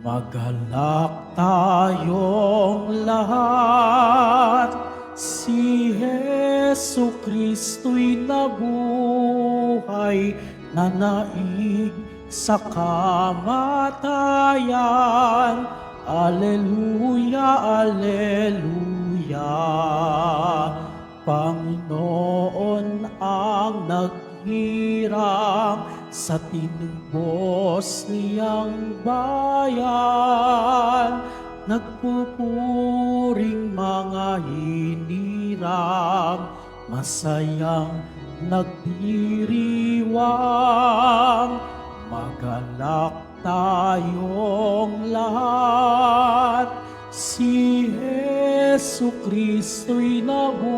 Magalak tayong lahat, si Hesu Kristo'y nabuhay, nanaig sa kamatayan. Alleluia, Alleluia. Panginoon ang naghirang sa tinubos niyang bayan, nagpupuring mga hinirang, masayang nagdiriwang. Magalak tayong lahat, si Hesu Kristo'y nabuhay,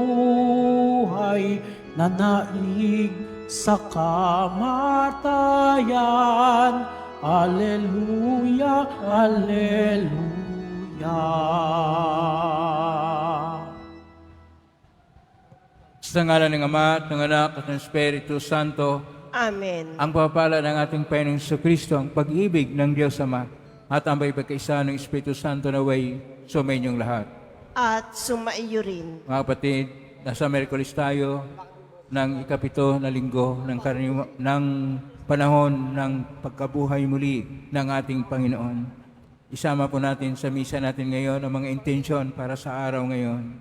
nanaig sa kamatayan. Alleluia, Alleluia. Sa ngalan ng Ama at ng Anak at ng Espiritu Santo, Amen. ang papala ng ating Panginoong Kristo, ang pag-ibig ng Diyos Ama, at ang pagkakaisa ng Espiritu Santo naway sumainyong lahat. At sumaiyo rin. Mga kapatid, nasa Miyerkules tayo ng ikapito na linggo ng panahon ng pagkabuhay muli ng ating Panginoon. Isama po natin sa misa natin ngayon ang mga intensyon para sa araw ngayon.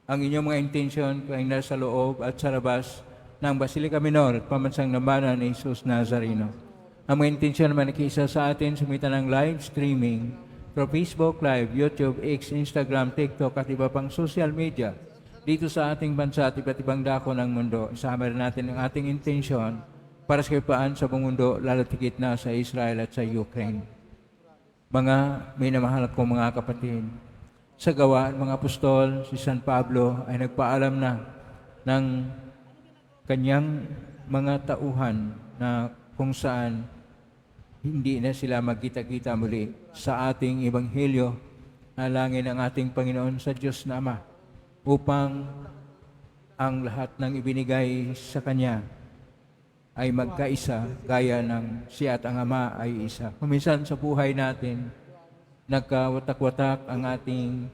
Ang inyong mga intensyon ay nasa loob at sa labas ng Basilica Minor at Pamansang Nambanan ni Jesus Nazareno. Ang mga intensyon naman nakiisa sa atin sumita ng live streaming through Facebook Live, YouTube, X, Instagram, TikTok at iba pang social media dito sa ating bansa at iba't ibang dako ng mundo. Isama rin natin ang ating intensyon para sa kapayapaan sa buong mundo, lalo tigit na sa Israel at sa Ukraine. Mga minamahal kong mga kapatid, sa gawa ng mga apostol, si San Pablo ay nagpaalam na ng kanyang mga tauhan na kung saan hindi na sila magkita-kita muli sa ating Ebanghelyo. Nalangin ang ating Panginoon sa Diyos na Ama upang ang lahat ng ibinigay sa Kanya ay magkaisa gaya ng siya at ang Ama ay isa. Kuminsan sa buhay natin, nagkawatak-watak ang ating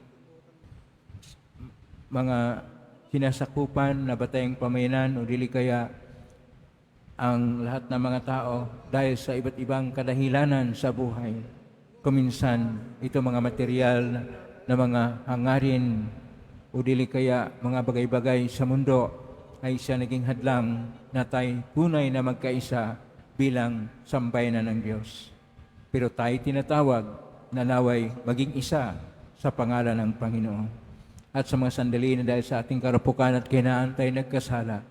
mga sinasakupan na batayang pamayanan o dili kaya ang lahat ng mga tao dahil sa iba't ibang kadahilanan sa buhay. Kuminsan, ito mga material na mga hangarin o dili kaya mga bagay-bagay sa mundo ay siya naging hadlang na tayo tunay na magkaisa bilang sambayanan ng Diyos. Pero tayo tinatawag na naway maging isa sa pangalan ng Panginoon. At sa mga sandali na dahil sa ating karapukan at kinaan tayo nagkasala,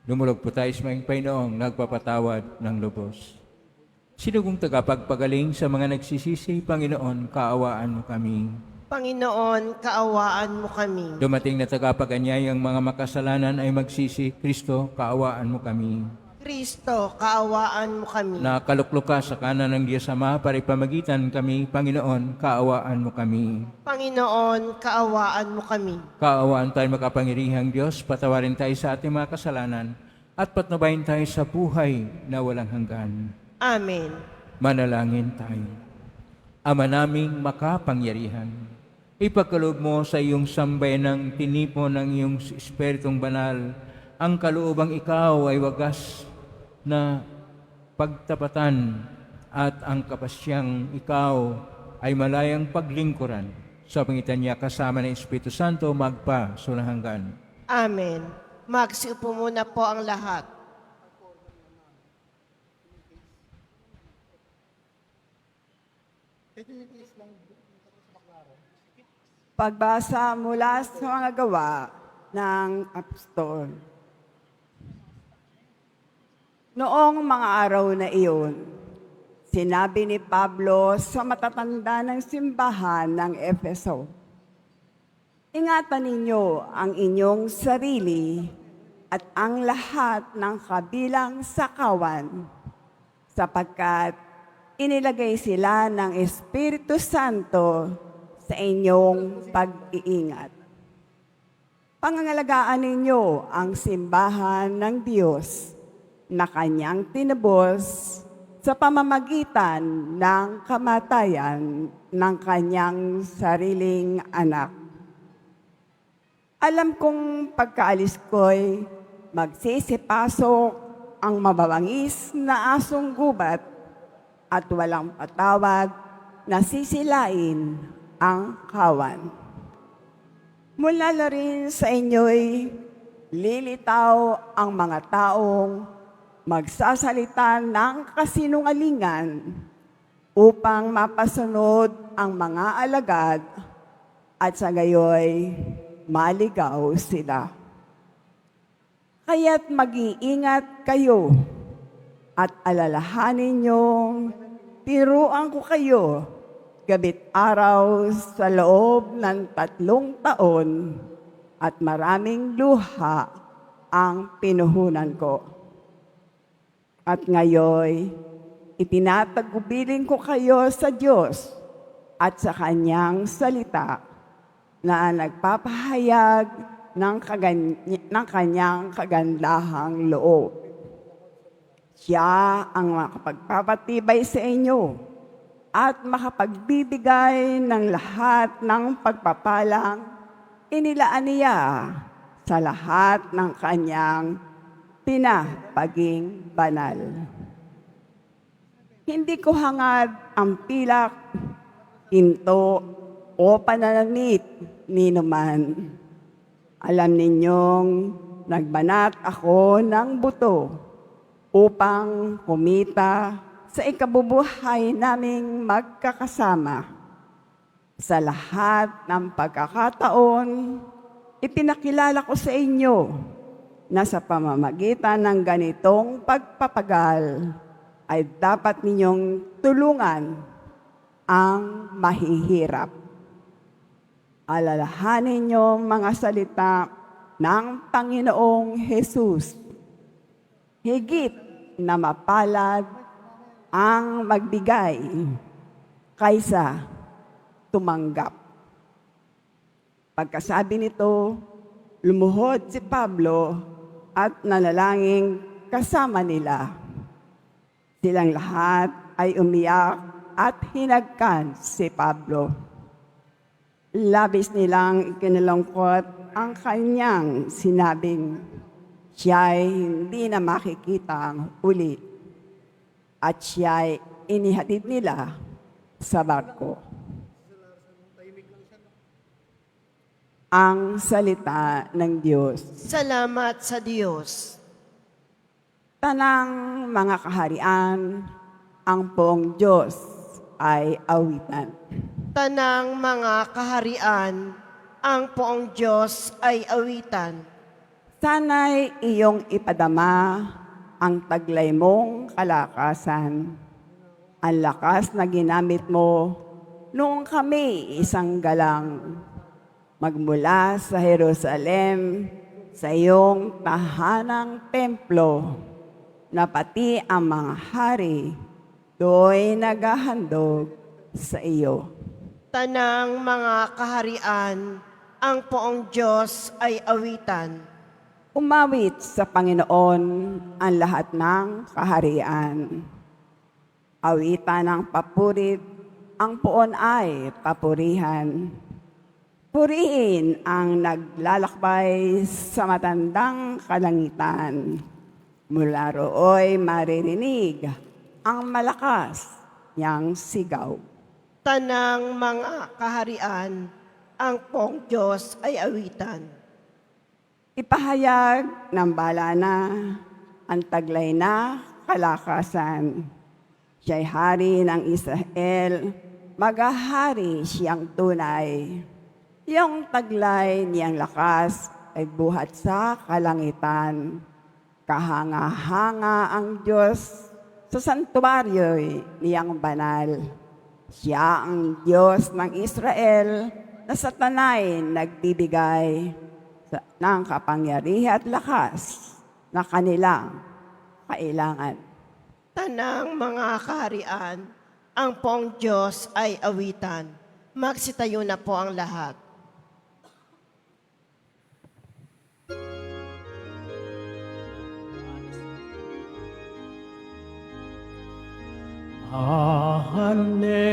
lumulog po tayo sa mga Panginoong nagpapatawad ng lubos. Sino kong tagapagpagaling sa mga nagsisisi, Panginoon, kaawaan mo kami. Panginoon, kaawaan mo kami. Dumating na tagapag-anyayang mga makasalanan ay magsisi, Kristo, kaawaan mo kami. Kristo, kaawaan mo kami. Nakaluklok ka sa kanan ng Diyos Ama para ipamagitan kami, Panginoon, kaawaan mo kami. Panginoon, kaawaan mo kami. Kaawaan tayo makapangyarihang Diyos, patawarin tayo sa ating mga kasalanan at patnubayin tayo sa buhay na walang hanggan. Amen. Manalangin tayo. Ama naming makapangyarihan, ipagkaloob mo sa iyong sambayan ng tinipo ng iyong Espiritong Banal, ang kaloobang ikaw ay wagas na pagtapatan at ang kapasyang ikaw ay malayang paglingkuran. Sa pangitan niya kasama ng Espiritu Santo magpa sunahanggan. Amen. Magsiupo muna po ang lahat. Pagbasa mula sa mga gawa ng apostol. Noong mga araw na iyon, sinabi ni Pablo sa matatanda ng simbahan ng Efeso, ingatan ninyo ang inyong sarili at ang lahat ng kabilang sakawan, sapagkat inilagay sila ng Espiritu Santo sa inyong pag-iingat. Pangangalagaan ninyo ang simbahan ng Diyos na kanyang tinubos sa pamamagitan ng kamatayan ng kanyang sariling anak. Alam kong pagkaalis ko'y magsisipasok ang mababangis na asong gubat at walang patawad na sisilain ang kawan. Mula na rin sa inyo'y lilitaw ang mga taong magsasalita ng kasinungalingan upang mapasunod ang mga alagad at sa gayoy maligaw sila. Kaya't mag-iingat kayo at alalahanin niyong tiruan ko kayo gabit araw sa loob ng 3 taon at maraming luha ang pinuhunan ko. At ngayon, itinatagubilin ko kayo sa Diyos at sa Kanyang salita na nagpapahayag ng Kanyang kagandahang loob. Siya ang makapagpapatibay sa inyo at makapagbibigay ng lahat ng pagpapalang inilaan niya sa lahat ng Kanyang pinapaging banal. Hindi ko hangad ang pilak, ginto, o pananamit ni numan. Alam ninyong nagbanat ako ng buto upang kumita sa ikabubuhay naming magkakasama. Sa lahat ng pagkakataon, ipinakilala ko sa inyo na sa pamamagitan ng ganitong pagpapagal ay dapat ninyong tulungan ang mahihirap. Alalahanin niyo mga salita ng Panginoong Hesus. Higit na mapalad ang magbigay kaysa tumanggap. Pagkasabi nito, lumuhod si Pablo at nanalangin kasama nila. Silang lahat ay umiyak at hinagkan si Pablo. Labis nilang ikinalungkot ang kanyang sinabing siya'y hindi na makikita uli at siya'y inihatid nila sa barko. Ang salita ng Diyos. Salamat sa Diyos. Tanang mga kaharian, ang poong Diyos ay awitan. Tanang mga kaharian, ang poong Diyos ay awitan. Sana'y iyong ipadama ang taglay mong kalakasan. Ang lakas na ginamit mo noong kami isang galang. Magmula sa Jerusalem, sa iyong tahanang templo, na pati ang mga hari do'y naghahandog sa iyo. Tanang mga kaharian, ang poong Diyos ay awitan. Umawit sa Panginoon ang lahat ng kaharian. Awitan ng papurit, ang poon ay papurihan. Purihin ang naglalakbay sa matandang kalangitan. Mula rooy maririnig ang malakas niyang sigaw. Tanang mga kaharian, ang poong Diyos ay awitan. Ipahayag ng bala na ang taglay na kalakasan. Siya'y hari ng Israel, maghahari siyang tunay. Yung taglay niyang lakas ay buhat sa kalangitan. Kahanga-hanga ang Diyos sa santuaryo niyang banal. Siya ang Diyos ng Israel na sa tanay nagbibigay ng kapangyarihan at lakas na kanilang kailangan. Tanang mga kaharian, ang poong Diyos ay awitan. Magsitayo na po ang lahat. Hallelujah,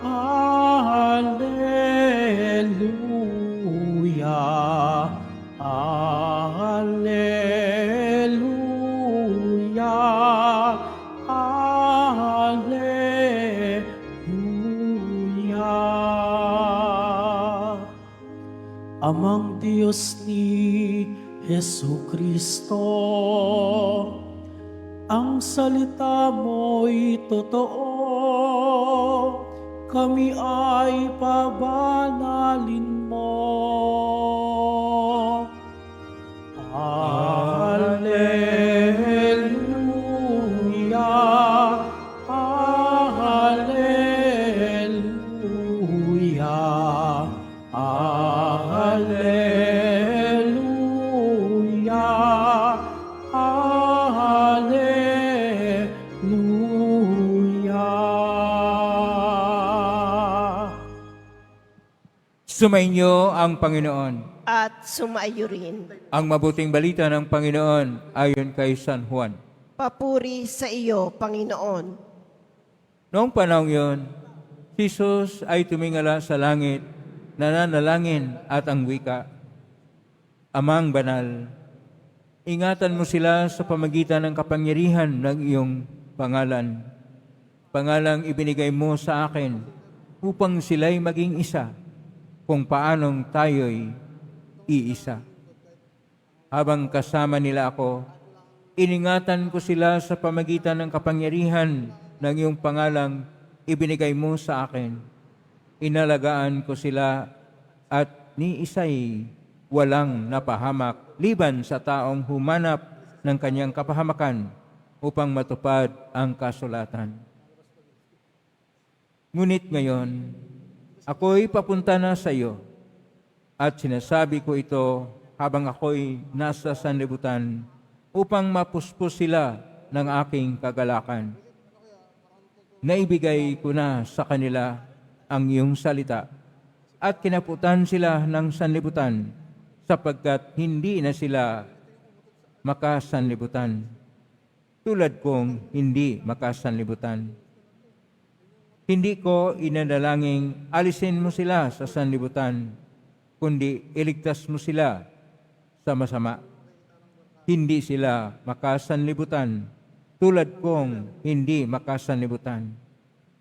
Hallelujah, Hallelujah, Hallelujah. Amang Diyos ni Hesu Kristo, ang salita mo'y totoo, kami ay pabanalin mo. Hallelujah, Hallelujah, Hallelujah, Hallelujah. Sumainyo ang Panginoon. At sumaiyo rin. Ang mabuting balita ng Panginoon ayon kay San Juan. Papuri sa iyo, Panginoon. Noong panahon yun, si Jesus ay tumingala sa langit, nananalangin at ang wika, Amang banal, ingatan mo sila sa pamagitan ng kapangyarihan ng iyong pangalan. Pangalang ibinigay mo sa akin upang sila'y maging isa, kung paanong tayo'y iisa. Habang kasama nila ako, iningatan ko sila sa pamagitan ng kapangyarihan ng iyong pangalang ibinigay mo sa akin. Inalagaan ko sila at ni isa'y walang napahamak liban sa taong humanap ng kanyang kapahamakan upang matupad ang kasulatan. Ngunit ngayon, ako'y papunta na sa iyo at sinasabi ko ito habang ako'y nasa sanlibutan upang mapuspos sila ng aking kagalakan. Naibigay ko na sa kanila ang iyong salita at kinaputan sila ng sanlibutan sapagkat hindi na sila makasanlibutan, tulad kong hindi makasanlibutan. Hindi ko inadalangin alisin mo sila sa sanlibutan, kundi iligtas mo sila sa masama. Hindi sila makasanlibutan, tulad kong hindi makasanlibutan.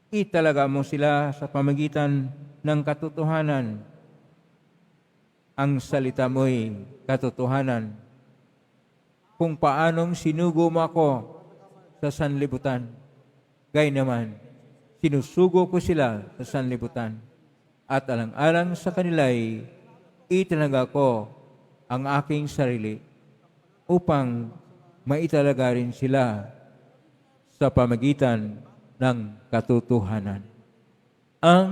Italaga mo sila sa pamagitan ng katotohanan. Ang salita mo'y katotohanan. Kung paanong sinugo mo ako sa sanlibutan, gay naman, sinusugo ko sila sa sanlibutan. At alang-alang sa kanila'y italaga ko ang aking sarili upang maitalaga rin sila sa pamagitan ng katotohanan. Ang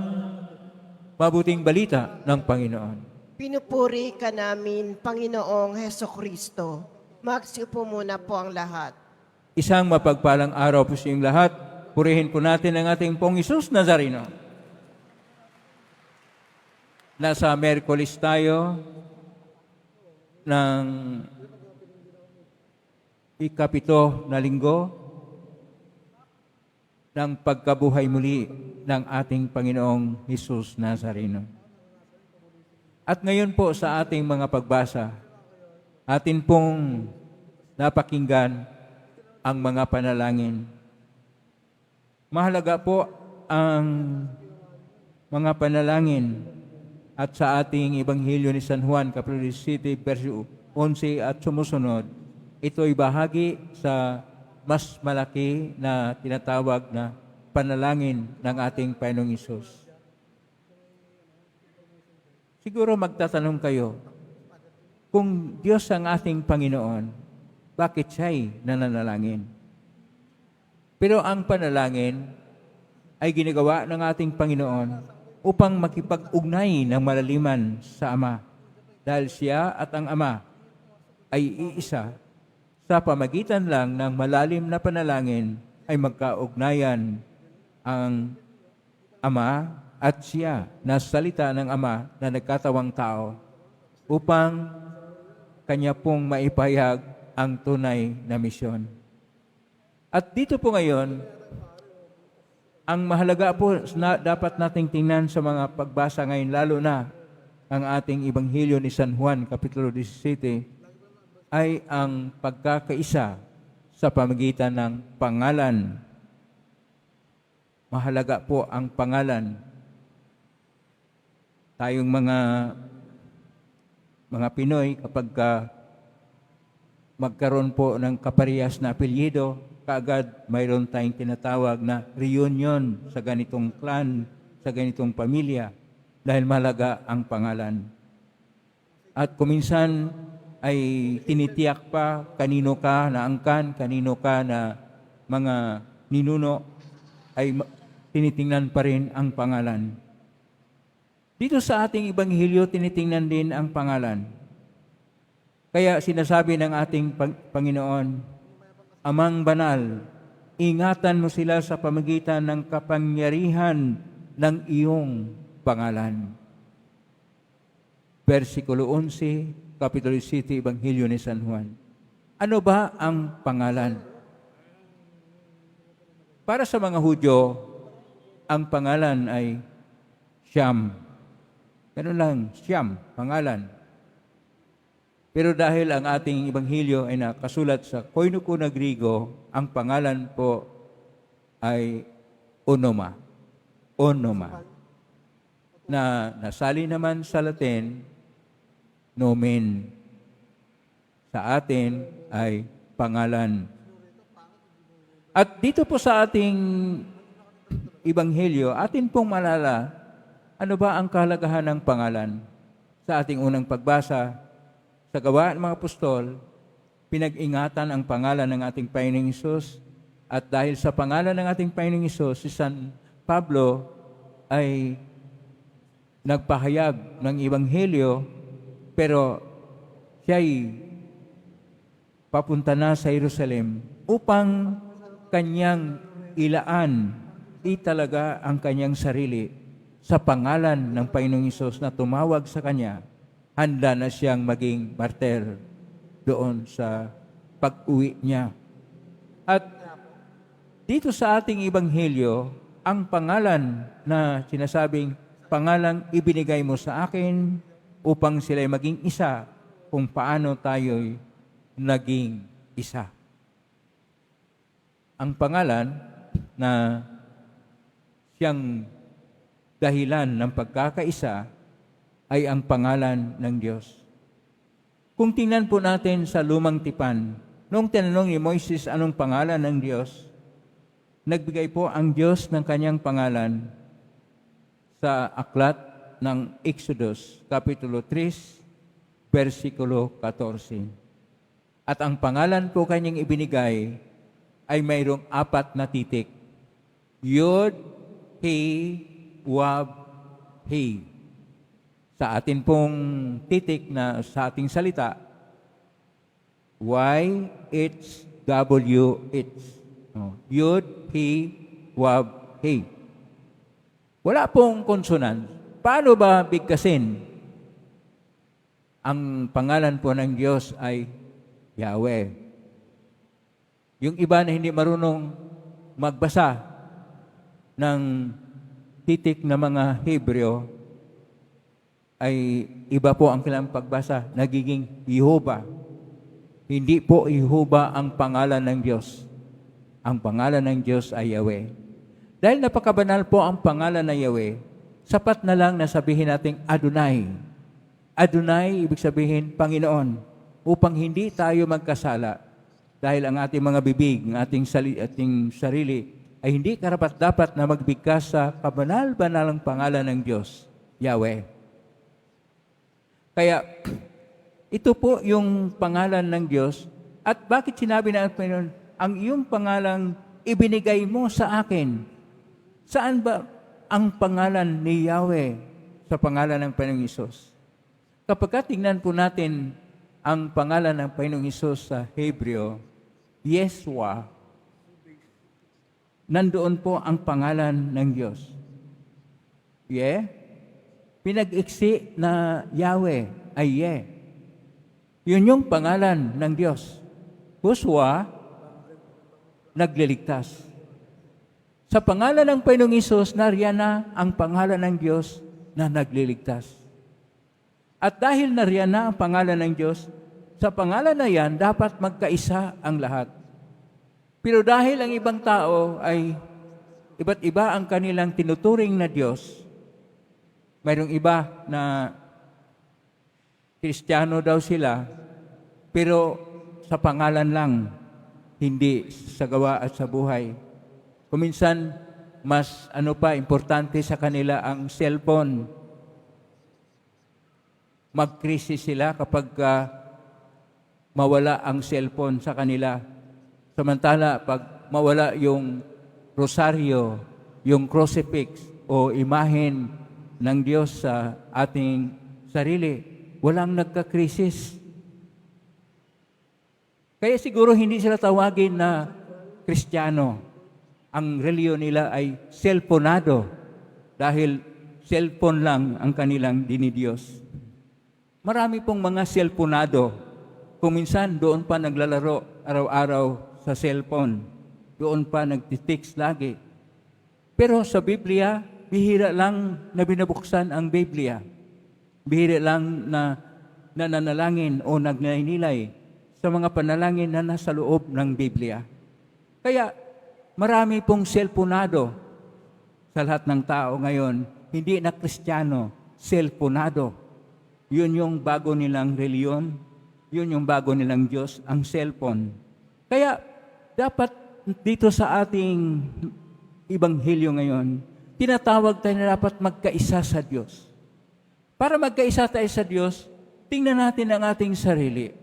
mabuting balita ng Panginoon. Pinupuri ka namin, Panginoong Heso Kristo. Magsiupo muna po ang lahat. Isang mapagpalang araw po sa inyong lahat. Purihin po natin ang ating Pong Isus Nazareno. Nasa Miyerkules tayo ng ikapito na linggo ng pagkabuhay muli ng ating Panginoong Hesus Nazareno. At ngayon po sa ating mga pagbasa, atin pong napakinggan ang mga panalangin. Mahalaga po ang mga panalangin at sa ating Ebanghelyo ni San Juan, Capitulo 7, verso 11 at sumusunod, ito'y bahagi sa mas malaki na tinatawag na panalangin ng ating Panginoong Hesus. Siguro magtatanong kayo, kung Diyos ang ating Panginoon, bakit siya'y nananalangin? Pero ang panalangin ay ginagawa ng ating Panginoon upang makipag-ugnay ng malaliman sa Ama. Dahil siya at ang Ama ay iisa, sa pamagitan lang ng malalim na panalangin ay magkaugnayan ang Ama at siya na salita ng Ama na nagkatawang tao upang kanya pong maipahayag ang tunay na misyon. At dito po ngayon, ang mahalaga po na dapat nating tingnan sa mga pagbasa ngayon, lalo na ang ating Ebanghelyo ni San Juan, Kapitulo 17, ay ang pagkakaisa sa pamagitan ng pangalan. Mahalaga po ang pangalan. Tayong mga Pinoy, kapag magkaroon po ng kaparehas na apelyido, kaagad mayroon tayong tinatawag na reunion sa ganitong clan, sa ganitong pamilya, dahil mahalaga ang pangalan. At kuminsan ay tinitiyak pa kanino ka na angkan, kanino ka na mga ninuno, ay tinitingnan pa rin ang pangalan. Dito sa ating Ebanghelyo, tinitingnan din ang pangalan. Kaya sinasabi ng ating Panginoon, Amang banal, ingatan mo sila sa pamagitan ng kapangyarihan ng iyong pangalan. Versikulo 11, Kapitulo 7, Ebanghelyo ni San Juan. Ano ba ang pangalan? Para sa mga Hudyo, ang pangalan ay Siyam. Ganun lang, Siyam, pangalan. Pero dahil ang ating Ebanghelyo ay nakasulat sa Koinonia na Griego, ang pangalan po ay Onoma. Onoma. Na nasali naman sa Latin, nomen. Sa atin ay pangalan. At dito po sa ating Ebanghelyo, atin pong malala, ano ba ang kahalagahan ng pangalan? Sa ating unang pagbasa, sa Gawa ng mga Apostol, pinag-ingatan ang pangalan ng ating Panginoong Hesus, at dahil sa pangalan ng ating Panginoong Hesus, si San Pablo ay nagpahayag ng Ebanghelyo, pero siya'y papunta na sa Jerusalem upang kanyang ilaan italaga ang kanyang sarili sa pangalan ng Panginoong Hesus na tumawag sa kanya. Handa na siyang maging martir doon sa pag-uwi niya. At dito sa ating Ebanghelyo, ang pangalan na sinasabing, pangalang ibinigay mo sa akin upang sila'y maging isa, kung paano tayo'y naging isa. Ang pangalan na siyang dahilan ng pagkakaisa ay ang pangalan ng Diyos. Kung tingnan po natin sa Lumang Tipan, noong tinanong ni Moises anong pangalan ng Diyos, nagbigay po ang Diyos ng kanyang pangalan sa aklat ng Exodus, Kapitulo 3, versikulo 14. At ang pangalan po kanyang ibinigay ay mayroong 4 na titik. Yod, He, Wab, He. Sa atin pong titik na sa ating salita, Y, H, W, H. Yod, He, Wab, He. Wala pong konsonant. Paano ba bigkasin? Ang pangalan po ng Diyos ay Yahweh. Yung iba na hindi marunong magbasa ng titik na mga Hebreo, ay iba po ang kailangang pagbasa, nagiging Jehovah. Hindi po Jehovah ang pangalan ng Diyos. Ang pangalan ng Diyos ay Yahweh. Dahil napakabanal po ang pangalan na Yahweh, sapat na lang na sabihin nating Adonai. Adonai, ibig sabihin Panginoon, upang hindi tayo magkasala. Dahil ang ating mga bibig, ang ating sarili, ay hindi karapat-dapat na magbigkas sa kabanal-banalang pangalan ng Diyos, Yahweh. Kaya, ito po yung pangalan ng Diyos. At bakit sinabi na Panginoon, ang iyong pangalang ibinigay mo sa akin? Saan ba ang pangalan ni Yahweh sa pangalan ng Panginoong Hesus? Kapag tingnan po natin ang pangalan ng Panginoong Hesus sa Hebreo, Yeshua, nandoon po ang pangalan ng Diyos. Pinag-iksi na Yahweh ay Yun yung pangalan ng Diyos. Huswa, nagliligtas. Sa pangalan ng Panginoong Hesus, nariyan na ang pangalan ng Diyos na nagliligtas. At dahil nariyan na ang pangalan ng Diyos, sa pangalan na yan, dapat magkaisa ang lahat. Pero dahil ang ibang tao ay iba't iba ang kanilang tinuturing na Diyos, mayroong iba na Kristiyano daw sila, pero sa pangalan lang, hindi sa gawa at sa buhay. Kuminsan, mas importante sa kanila ang cellphone. Mag-crisis sila kapag mawala ang cellphone sa kanila. Samantala, pag mawala yung rosaryo, yung crucifix o imahen ng Diyos sa ating sarili, walang nagka-crisis. Kaya siguro hindi sila tawagin na Kristiyano. Ang reliyon nila ay cellphonado dahil cellphone lang ang kanilang dinidiyos. Marami pong mga cellphonado. Kung minsan doon pa naglalaro araw-araw sa cellphone. Doon pa nagtitext lagi. Pero sa Biblia, bihira lang na binabuksan ang Biblia. Bihira lang na nananalangin o nagninilay sa mga panalangin na nasa loob ng Biblia. Kaya marami pong cellphonado sa lahat ng tao ngayon, hindi na Kristiyano, cellphonado. Yun yung bago nilang reliyon, yun yung bago nilang Diyos, ang cellphone. Kaya dapat dito sa ating Ebanghelyo ngayon, tinatawag tayo na dapat magkaisa sa Diyos. Para magkaisa tayo sa Diyos, tingnan natin ang ating sarili.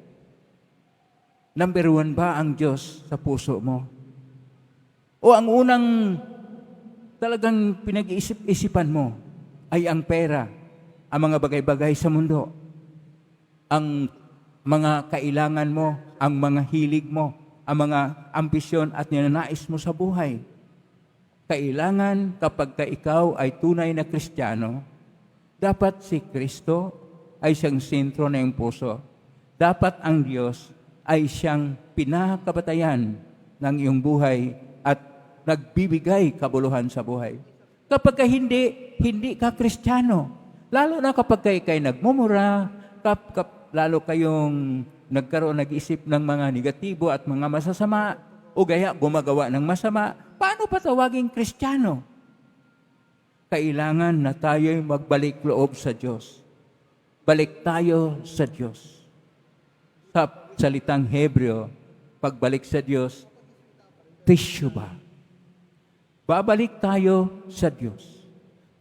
Number 1 ba ang Diyos sa puso mo? O ang unang talagang pinag-iisip-isipan mo ay ang pera, ang mga bagay-bagay sa mundo, ang mga kailangan mo, ang mga hilig mo, ang mga ambisyon at ninanais mo sa buhay. Kailangan kapag ikaw ay tunay na Kristiyano, dapat si Kristo ay siyang sentro na iyong puso. Dapat ang Diyos ay siyang pinakabatayan ng iyong buhay at nagbibigay kabuluhan sa buhay. Kapag hindi ka Kristiyano, lalo na kapag kayo nagmumura, lalo kayong nag-isip ng mga negatibo at mga masasama, o gaya gumagawa ng masama, paano pa tawaging Kristiyano? Kailangan na tayo'y magbalik loob sa Diyos. Balik tayo sa Diyos. Sa salitang Hebreo, pagbalik sa Diyos, teshuvah. Babalik tayo sa Diyos.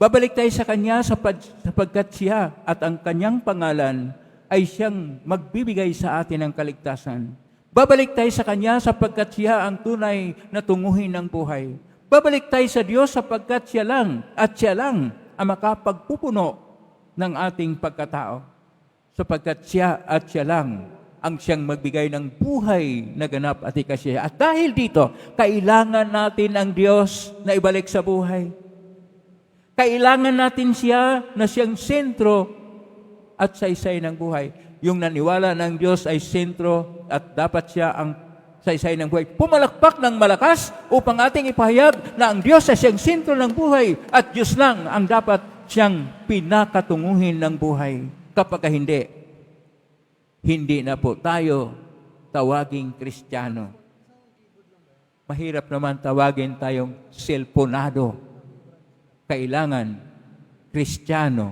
Babalik tayo sa Kanya sapagkat Siya at ang Kanyang pangalan ay Siyang magbibigay sa atin ng kaligtasan. Babalik tayo sa Kanya sapagkat Siya ang tunay na tunguhin ng buhay. Babalik tayo sa Diyos sapagkat Siya lang at Siya lang ang makapagpupuno ng ating pagkatao. Sapagkat Siya at Siya lang ang siyang magbigay ng buhay na ganap at ikasiya. At dahil dito, kailangan natin ang Diyos na ibalik sa buhay. Kailangan natin siya na siyang sentro at saysay ng buhay. Yung naniwala ng Diyos ay sentro at dapat siya ang saysay ng buhay. Pumalakpak ng malakas upang ating ipahayag na ang Diyos ay siyang sentro ng buhay at Diyos lang ang dapat siyang pinakatunguhin ng buhay. Kapag hindi na po tayo tawaging Kristiyano. Mahirap naman tawagin tayong cellphonado. Kailangan Kristiyano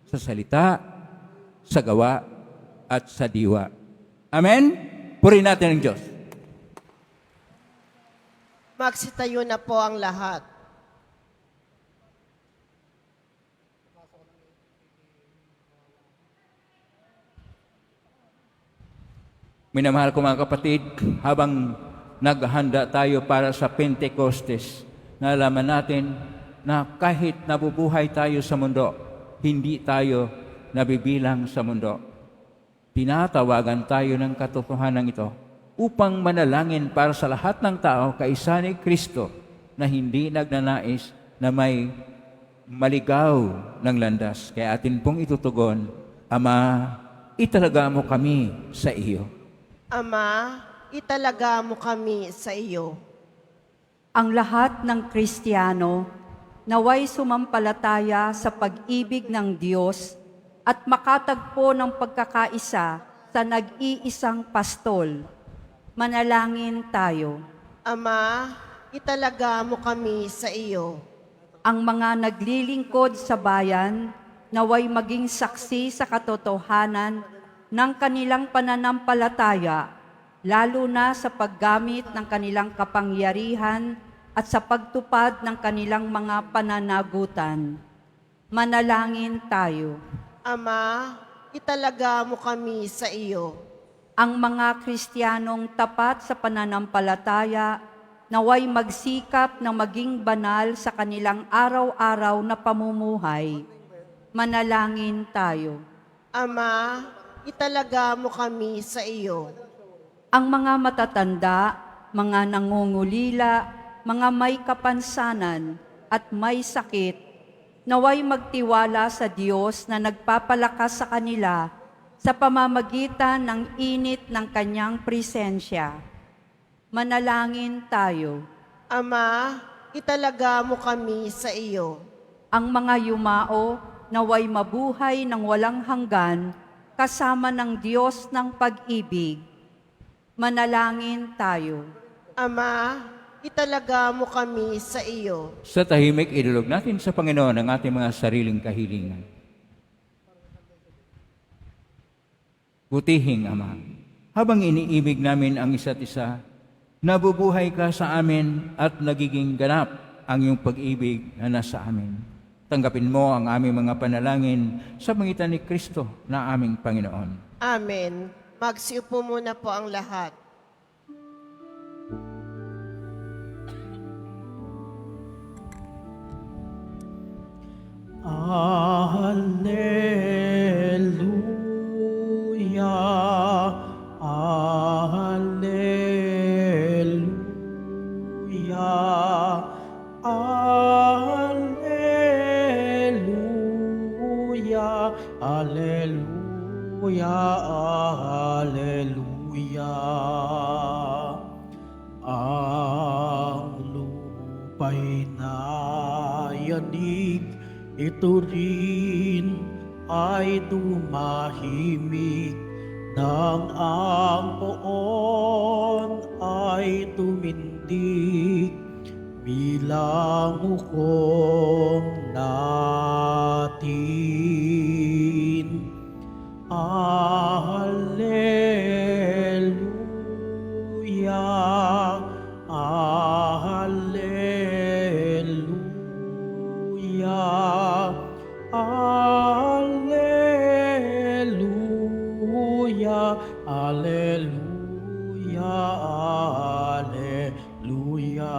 sa salita, sa gawa, at sa diwa. Amen? Purihin natin ang Diyos. Magsitayo na po ang lahat. Minamahal ko mga kapatid, habang naghahanda tayo para sa Pentecostes, nalaman natin na kahit nabubuhay tayo sa mundo, hindi tayo nabibilang sa mundo. Tinatawagan tayo ng katotohanan ito upang manalangin para sa lahat ng tao kaisa ni Kristo na hindi nagnanais na may maligaw ng landas. Kaya atin pong itutugon, Ama, italaga mo kami sa iyo. Ama, italaga mo kami sa iyo. ang lahat ng Kristiyano naway sumampalataya sa pag-ibig ng Diyos at makatagpo ng pagkakaisa sa nag-iisang pastol. Manalangin tayo. Ama, italaga mo kami sa iyo. Ang mga naglilingkod sa bayan naway maging saksi sa katotohanan ng kanilang pananampalataya, lalo na sa paggamit ng kanilang kapangyarihan at sa pagtupad ng kanilang mga pananagutan. Manalangin tayo. Ama, italaga mo kami sa iyo. Ang mga Kristiyanong tapat sa pananampalataya naway magsikap na maging banal sa kanilang araw-araw na pamumuhay. Manalangin tayo. Ama, italaga mo kami sa iyo. Ang mga matatanda, mga nangungulila, mga may kapansanan at may sakit, naway magtiwala sa Diyos na nagpapalakas sa kanila sa pamamagitan ng init ng kanyang presensya. Manalangin tayo. Ama, italaga mo kami sa iyo. Ang mga yumao naway mabuhay ng walang hanggan kasama ng Diyos ng pag-ibig. Manalangin tayo. Ama, italaga mo kami sa iyo. Sa tahimik, idulog natin sa Panginoon ang ating mga sariling kahilingan. Butihing Ama, habang iniibig namin ang isa't isa, nabubuhay ka sa amin at nagiging ganap ang iyong pag-ibig na nasa amin. Tanggapin mo ang aming mga panalangin sa pangitan ni Kristo na aming Panginoon. Amen. Magsiupo muna po ang lahat. Alleluia, alleluia, alleluia, alleluia. Ang lupa'y nayanig, ito rin ay tumahimik, nang ang poon ay tumindig, bilang hukom natin. Alleluia, alleluia, alleluia, alleluia, alleluia.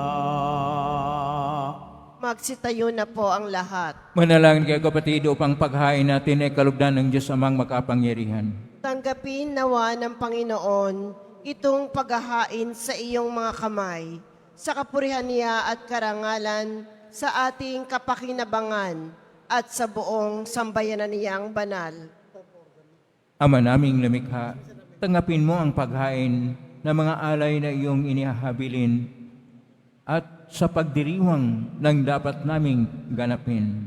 Magsitayo na po ang lahat. Manalangin kayo kapatid upang paghain natin ay kalugdan ng Diyos amang makapangyarihan. Tanggapin nawa ng Panginoon itong paghahain sa iyong mga kamay, sa kapurihan niya at karangalan, sa ating kapakinabangan at sa buong sambayanan niyang banal. Ama naming lumikha, tanggapin mo ang paghain ng mga alay na iyong inihahabilin at sa pagdiriwang ng dapat naming ganapin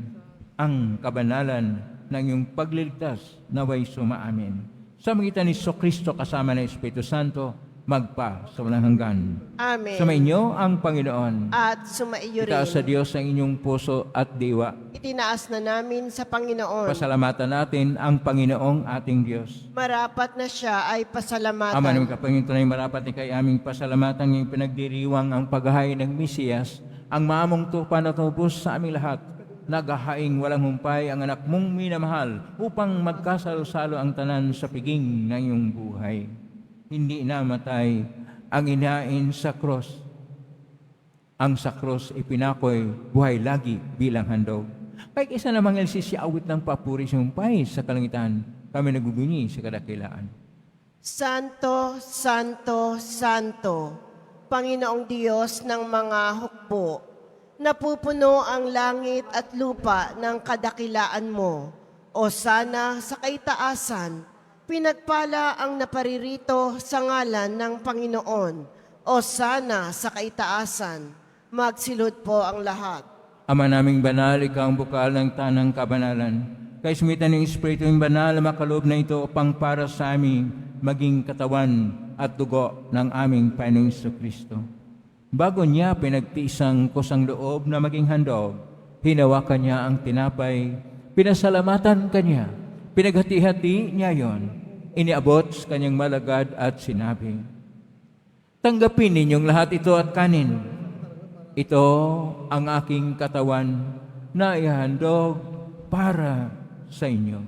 ang kabanalan ng iyong pagliligtas naway sumaamin. Sa magitan ni Kristo kasama ng Espiritu Santo, magpa sa walang hanggan. Amen. Sumainyo ang Panginoon. At sumaiyo rin. Itaas sa Diyos ang inyong puso at diwa. Itinaas na namin sa Panginoon. Pasalamatan natin ang Panginoong ating Diyos. Marapat na siya ay pasalamatan. Ama namin kapangin tunay marapat ni kay aming pasalamatan ngayong pinagdiriwang ang paghahain ng Mesiyas, ang maamong tupa na tubos sa aming lahat. Naghahaing walang humpay ang anak mong minamahal upang magkasalo-salo ang tanan sa piging ng iyong buhay. Hindi namatay ang inain sa cross. Ang sa cross ipinakoy buhay lagi bilang handog. Kaya isa namang siawit ng papuri sa humpay sa kalangitan, kami nagubunyi sa kadakilaan. Santo, Santo, Santo, Panginoong Diyos ng mga hukbo, napupuno ang langit at lupa ng kadakilaan mo. O sana sa kaitaasan, pinagpala ang naparirito sa ngalan ng Panginoon. O sana sa kaitaasan, Magsilod po ang lahat. Ama naming banal, ikaw ang bukal ng tanang kabanalan. Kaismitan ng Espiritu yung banal, makaloob na ito upang para sa aming maging katawan at dugo ng aming Panginoong Kristo. Bago niya pinagtiisang kusang loob na maging handog, hinawakan niya ang tinapay, pinasalamatan kanya, pinaghati-hati niya yon, iniabot sa kanyang malagad at sinabi, "Tanggapin ninyong lahat ito at kanin. Ito ang aking katawan na ihandog para sa inyo."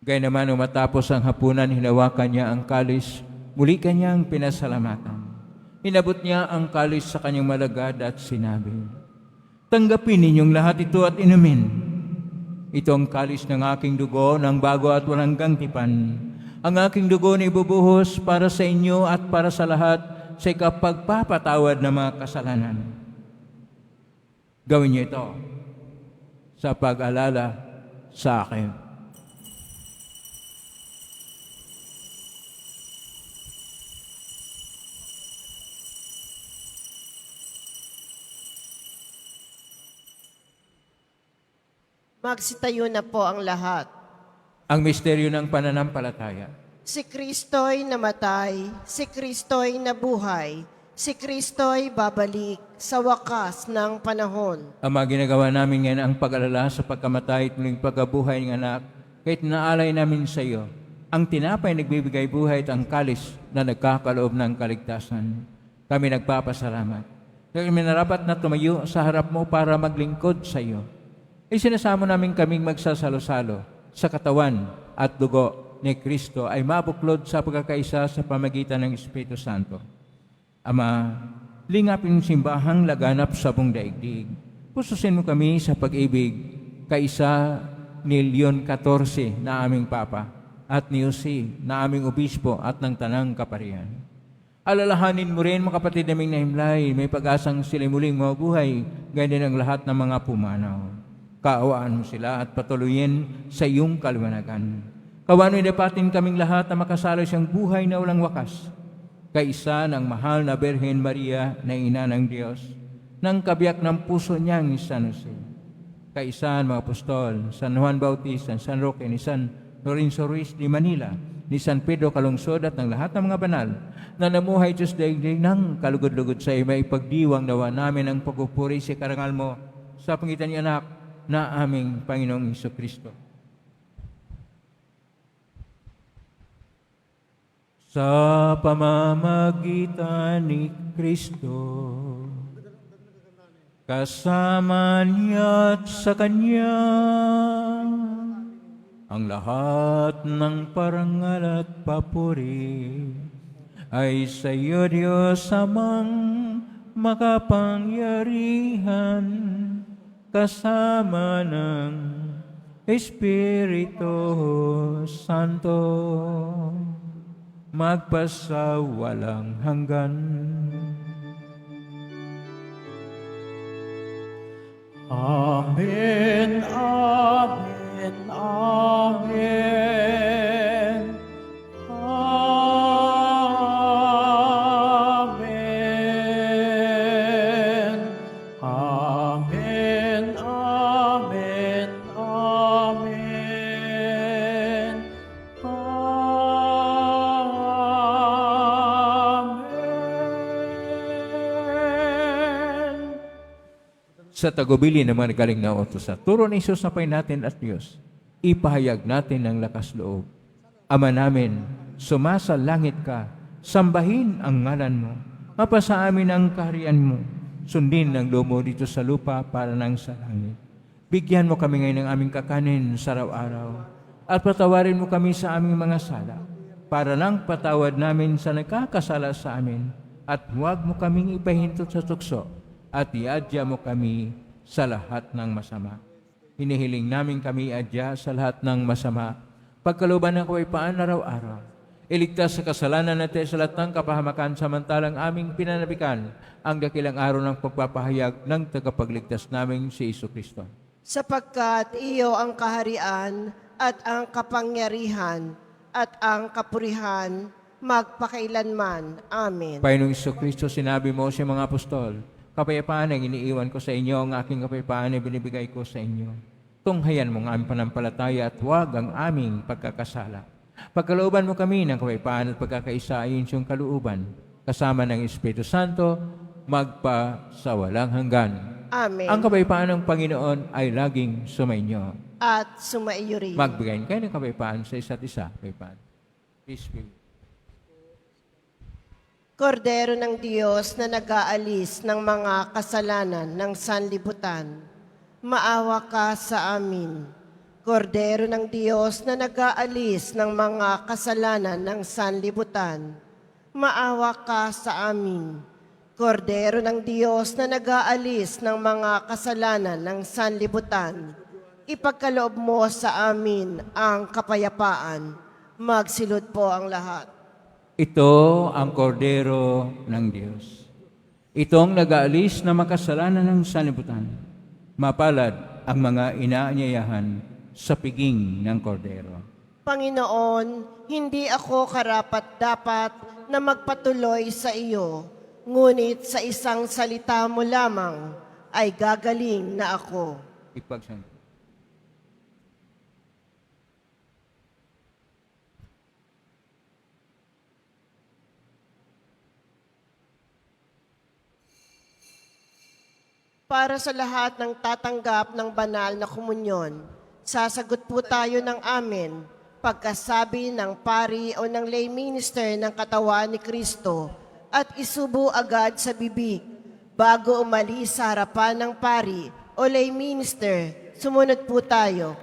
Gayunman nang matapos ang hapunan, hinawakan niya ang kalis, muli kanyang pinasalamatan. Inabot niya ang kalis sa kanyang malagad at sinabi, "Tanggapin ninyong lahat ito at inumin. Ito ang kalis ng aking dugo ng bago at walang tipan. Ang aking dugo na ibubuhos para sa inyo at para sa lahat sa ikapagpapatawad ng mga kasalanan. Gawin niyo ito sa pag-alala sa akin." Magsitayo na po ang lahat. Ang misteryo ng pananampalataya. Si Kristo'y namatay, si Kristo'y nabuhay, si Kristo'y babalik sa wakas ng panahon. Ama, ginagawa namin ngayon ang pag-alala sa pagkamatay at muling pagkabuhay ng anak, kahit naalay namin sa iyo ang tinapay nagbibigay buhay at ang kalis na nagkakaloob ng kaligtasan. Kami nagpapasalamat. Kami narapat na tumayo sa harap mo para maglingkod sa iyo. Isinasamo namin kaming magsasalo-salo sa katawan at dugo ni Kristo ay mabuklod sa pagkakaisa sa pamagitan ng Espiritu Santo. Ama, lingapin ang simbahang laganap sa buong daigdig. Pususin mo kami sa pag-ibig, kaisa ni Leon XIV na aming Papa at ni Jose na aming Obispo at ng Tanang Kaparian. Alalahanin mo rin mga kapatid naming nahimlay, may pag-asang sila muling mabuhay, ganyan ang lahat ng mga pumanaw. Kaawaan mo sila at patuloyin sa iyong kaliwanagan. Kawan dapatin kaming lahat na makasalo siyang buhay na walang wakas. Kaisa ng mahal na Birhen Maria na ina ng Diyos, ng kabiyak ng puso niyang ni San Jose. Kaisa ng mga apostol, San Juan Bautista, San Roque, ni San Lorenzo Ruiz de Manila, ni San Pedro Calungsod at ng lahat ng mga banal na namuhay Diyos daigdig ng kalugod-lugod sa iyo. May ipagdiwang nawa namin ang pagpupuri sa karangal mo sa pangitan ni anak na aming Panginoong Kristo. Sa pamamagitan ni Kristo, kasama niya at sa Kanya, ang lahat ng parangal at papuri ay sa iyo, Diyos Amang makapangyarihan, kasama ng Espiritu Santo, magpasawalang hanggan. Amen, amen, amen. Amen. Amen, amen, amen. Amen. Sa tagubili ng mga nagaling na utos sa turo ni Jesus na Panginoon natin at Diyos, ipahayag natin ang lakas loob. Ama namin, sumasalangit ka, sambahin ang ngalan mo, mapasa amin ang kaharian mo, sundin ang loob mo dito sa lupa para nang sa langit. Bigyan mo kami ngayon ng aming kakanin sa araw-araw, at patawarin mo kami sa aming mga sala, para nang patawad namin sa nagkakasala sa amin, at huwag mo kaming ipahintot sa tukso, at iadya mo kami sa lahat ng masama. Hinihiling namin kami adya sa lahat ng masama, pagkaluban ng kawaipaan araw-araw. Iligtas sa kasalanan natin sa lahat ng kapahamakan samantalang aming pinanabikan ang dakilang araw ng pagpapahayag ng tagapagligtas namin si Jesucristo. Sapagkat iyo ang kaharian at ang kapangyarihan at ang kapurihan magpakailanman. Amen. Panginoong Jesucristo, sinabi mo sa mga apostol, kapayapaan ang iniiwan ko sa inyo, ang aking kapayapaan ay binibigay ko sa inyo. Tunghayan mo ang aming panampalataya at huwag ang aming pagkakasala. Pagkalooban mo kami ng kapayapaan at pagkakaisa ayon sa iyong kalooban, kasama ng Espiritu Santo, magpa sa walang hanggan. Amen. Ang kapayapaan ng Panginoon ay laging sumainyo. At sumaiyo rin. Magbigayin kayo ng kapayapaan sa isa't isa. Kapayapaan. Peace be with you. Kordero ng Diyos na nag-aalis ng mga kasalanan ng sanlibutan, maawa ka sa amin. Kordero ng Diyos na nag-aalis ng mga kasalanan ng sanlibutan, maawa ka sa amin. Kordero ng Diyos na nag-aalis ng mga kasalanan ng sanlibutan, ipagkaloob mo sa amin ang kapayapaan. Magsilod po ang lahat. Ito ang kordero ng Diyos. Itong nag-aalis na makasalanan ng sanlibutan. Mapalad ang mga inaanyayahan sa piging ng kordero. Panginoon, hindi ako karapat-dapat na magpatuloy sa iyo, ngunit sa isang salita mo lamang ay gagaling na ako. Ipagsanto. Para sa lahat ng tatanggap ng banal na komunyon, sasagot po tayo ng amen pagkasabi ng pari o ng lay minister ng katawan ni Kristo at isubo agad sa bibig bago umalis sa harapan ng pari o lay minister. Sumunod po tayo.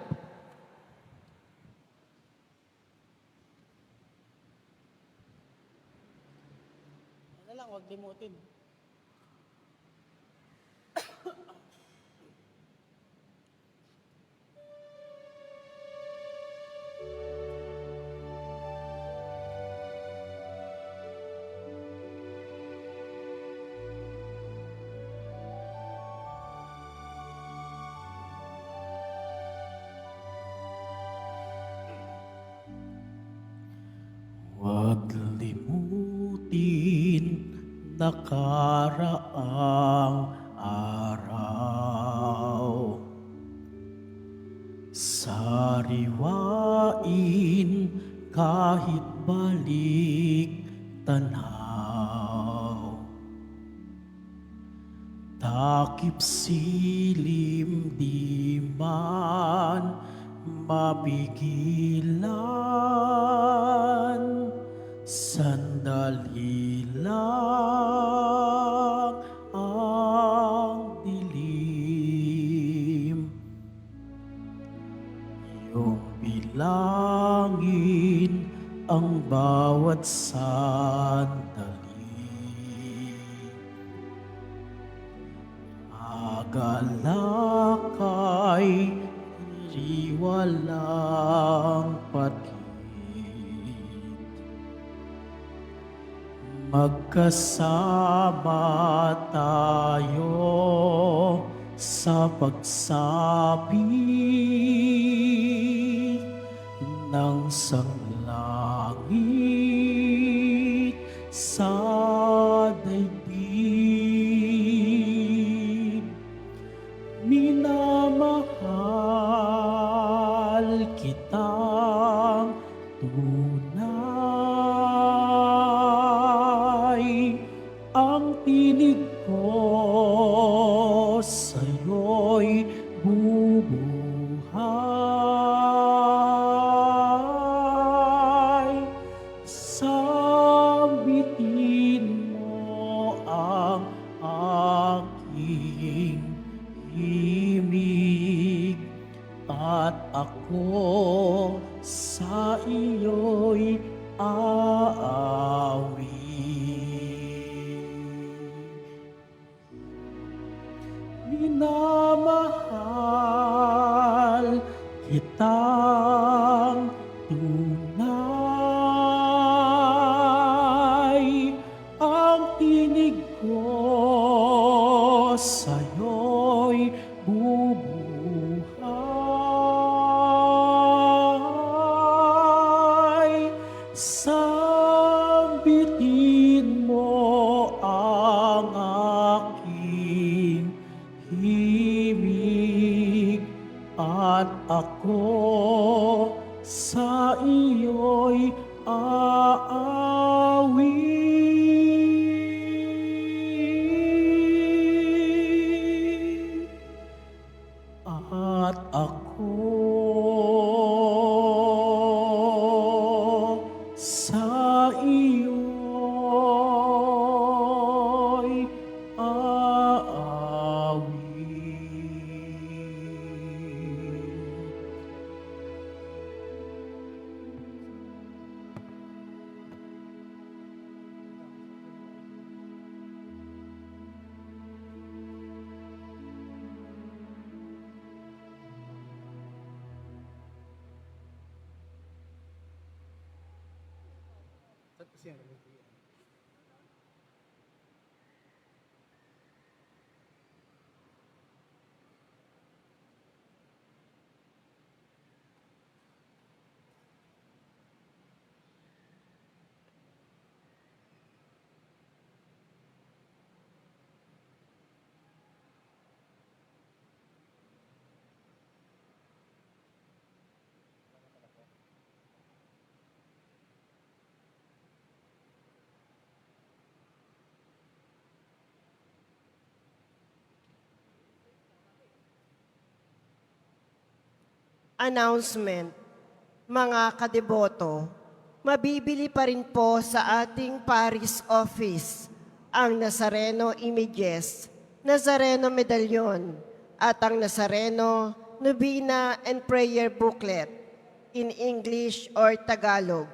Huwag limutin nakaraang araw. Sariwain kahit balik tanaw. Takip silim di man mapigilan, sandali lang ang dilim. Iyong bilangin ang bawat sandali. Agalakay walang patid. Magkasama tayo sa pagsapit ng sanglangit sa daigdig. Minamahal kitang tunay, ang tinig ko sa'yo'y bubuhay. Sambitin mo ang aking himig at ako sa iyo'y aawi. Minamahal kitang tunay, ako sa iyo'y aawit. At ako sa iyo'y aawit. Announcement. Mga kadeboto, mabibili pa rin po sa ating parish office ang Nazareno Images, Nazareno Medallion, at ang Nazareno Novena and Prayer Booklet in English or Tagalog.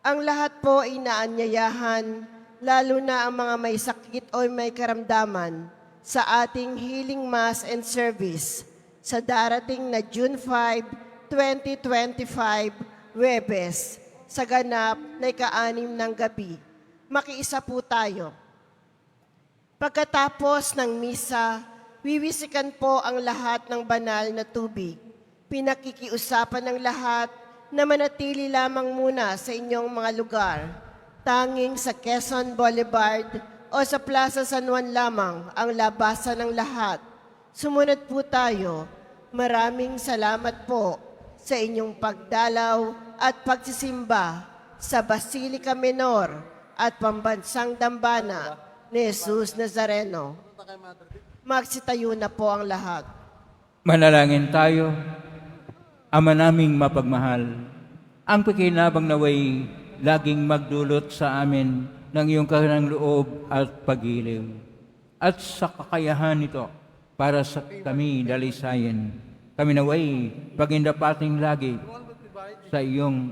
Ang lahat po ay inaanyayahan, lalo na ang mga may sakit o may karamdaman, sa ating Healing Mass and Service sa darating na June 5, 2025, Huwebes, sa ganap na ika-6 ng gabi. Makiisa po tayo. Pagkatapos ng misa, wiwisikan po ang lahat ng banal na tubig. Pinakikiusapan ng lahat na manatili lamang muna sa inyong mga lugar. Tanging sa Quezon Boulevard o sa Plaza San Juan lamang ang labasan ng lahat. Sumunod po tayo. Maraming salamat po sa inyong pagdalaw at pagsisimba sa Basilica Menor at Pambansang Dambana ni Jesus Nazareno. Magsitayo na po ang lahat. Manalangin tayo. Ama naming mapagmahal, ang pakinabang naway laging magdulot sa amin ng iyong kahanang loob at pag-iliw. At sa kakayahan nito, para sa kami dalisayan, kami naway pagindapating lagi sa iyong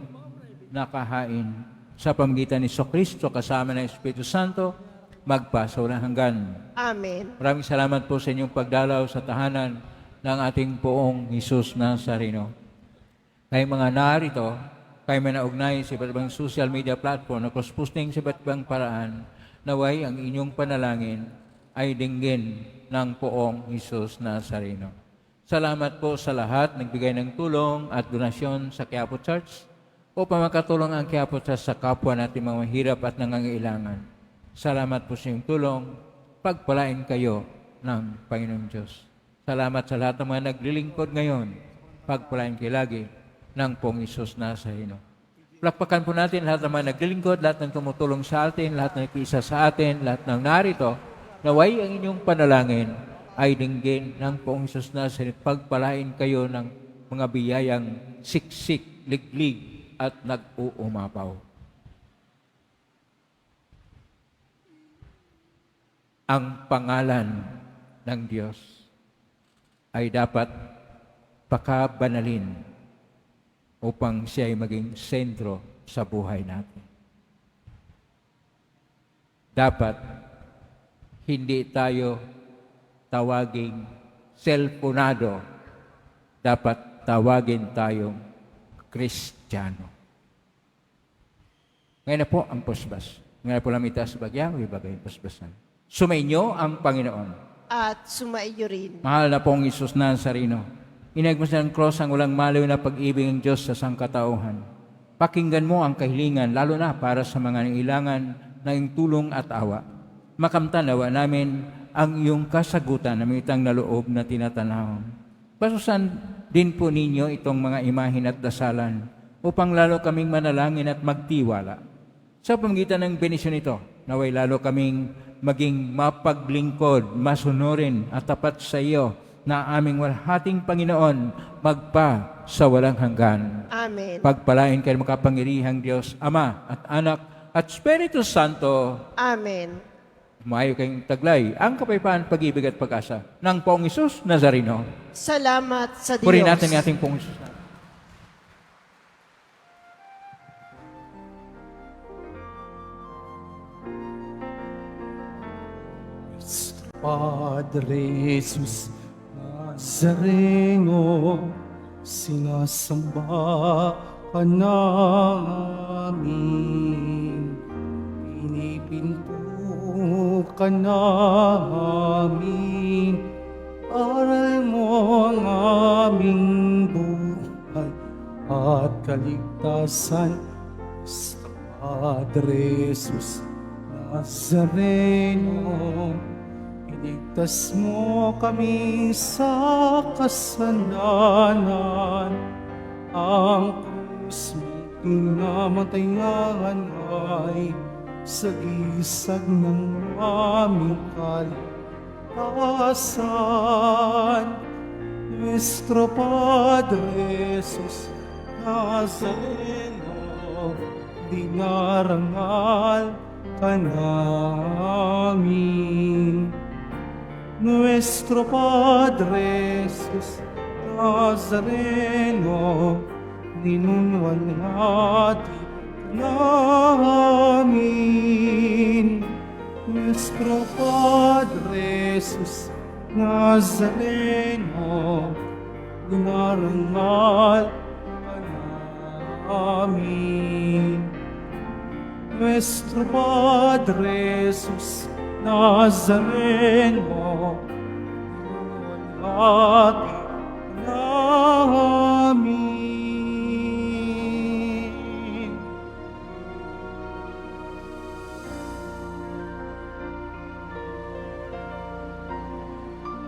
nakahain. Sa pamagitan ni Kristo kasama ng Espiritu Santo, magpa sa walang hanggan. Amen. Maraming salamat po sa inyong pagdalaw sa tahanan ng ating poong Jesus Nazareno. Kayo mga narito, kayo may naugnay sa iba't ibang social media platform na cross-posting sa iba't ibang paraan, naway ang inyong panalangin ay dinggin ng poong Jesus Nazareno. Salamat po sa lahat nagbigay ng tulong at donasyon sa Quiapo Church upang makatulong ang Quiapo Church sa kapwa natin mga mahirap at nangangailangan. Salamat po sa iyong tulong. Pagpalain kayo ng Panginoon Diyos. Salamat sa lahat ng mga naglilingkod ngayon. Pagpalain kayo lagi ng poong Jesus Nazareno. Plakpakan po natin lahat ng mga naglilingkod, lahat ng tumutulong sa atin, lahat ng nag-iisa sa atin, lahat ng narito. Naway ang inyong panalangin ay dinggin ng poong Jesus Nazareno. Pagpalain kayo ng mga biyayang siksik, liglig at nag-uumapaw. Ang pangalan ng Diyos ay dapat pakabanalin upang siya ay maging sentro sa buhay natin. Dapat hindi tayo tawaging selponado. Dapat tawagin tayong Kristiyano. Ngayon na po ang pusbas. Ngayon na po lang itaas bagyang, ibagay pusbasan. Sumainyo ang Panginoon. At sumaiyo rin. Mahal na pong Isus Nazareno, inagmas ng cross ang walang maliw na pag-ibig ng Diyos sa sangkatauhan. Pakinggan mo ang kahilingan, lalo na para sa mga nangailangan ng tulong at awa. Makamtan nawa namin ang iyong kasagutan na mitang na loob na tinatanahon. Basusan din po ninyo itong mga imahin at dasalan upang lalo kaming manalangin at magtiwala. Sa pamagitan ng benisyon ito, naway lalo kaming maging mapaglingkod, masunurin at tapat sa iyo na aming walhating Panginoon magpa sa walang hanggan. Amen. Pagpalain kayo makapangyarihang Diyos, Ama at Anak at Espiritu Santo. Amen. Umayo kayong taglay ang kapayapaan, pag-ibig at pag-asa ng Poong Isus Nazareno. Salamat sa Diyos. Purihin natin ang ating Poong Isus. Padre Jesus Nazareno, sinasamba ka namin. Pinipinto ka namin. Aral mo ang aming buhay at kaligtasan. Basta Padre Jesus Nazareno, iligtas mo kami sa kasalanan. Ang krus mong pinamatayan ay sagisag ng aming kaligtasan. Nuestro Padre Jesus Nazareno, dinarangal ka namin. Nuestro Padre Jesus Nazareno, ninunwalhati namin. Nuestro Padre Jesus Nazareno, dinarangal ka namin. Nuestro Padre Jesus Nazareno, at